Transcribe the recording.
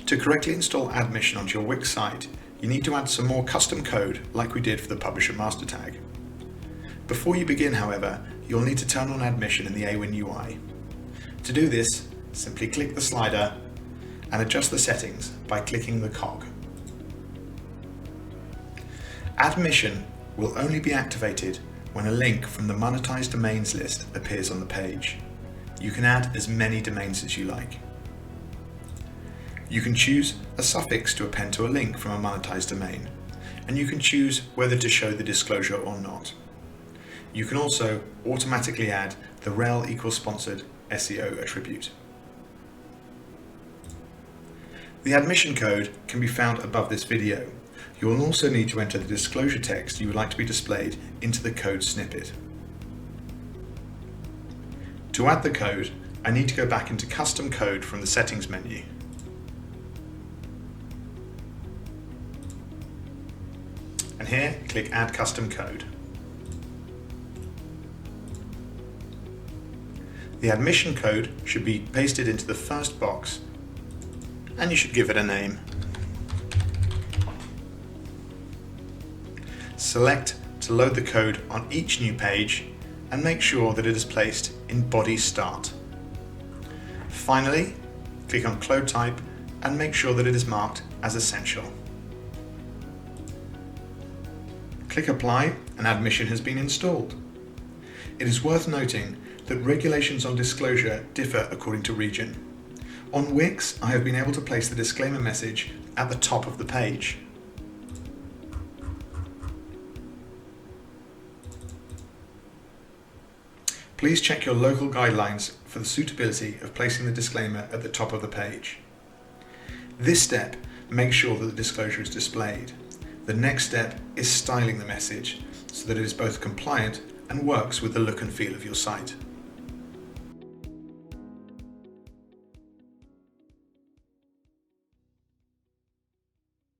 To correctly install adMission onto your Wix site, you need to add some more custom code like we did for the publisher master tag. Before you begin, however, you'll need to turn on adMission in the Awin UI. To do this, simply click the slider and adjust the settings by clicking the cog. adMission will only be activated when a link from the monetized domains list appears on the page. You can add as many domains as you like. You can choose a suffix to append to a link from a monetized domain, and you can choose whether to show the disclosure or not. You can also automatically add the rel equals sponsored SEO attribute. The adMission code can be found above this video. You will also need to enter the disclosure text you would like to be displayed into the code snippet. To add the code, I need to go back into custom code from the settings menu. And here, click Add Custom Code. The adMission code should be pasted into the first box, and you should give it a name. Select to load the code on each new page, and make sure that it is placed in Body Start. Finally, click on Code Type and make sure that it is marked as Essential. Click Apply and adMission has been installed. It is worth noting that regulations on disclosure differ according to region. On Wix, I have been able to place the disclaimer message at the top of the page. Please check your local guidelines for the suitability of placing the disclaimer at the top of the page. This step makes sure that the disclosure is displayed. The next step is styling the message so that it is both compliant and works with the look and feel of your site.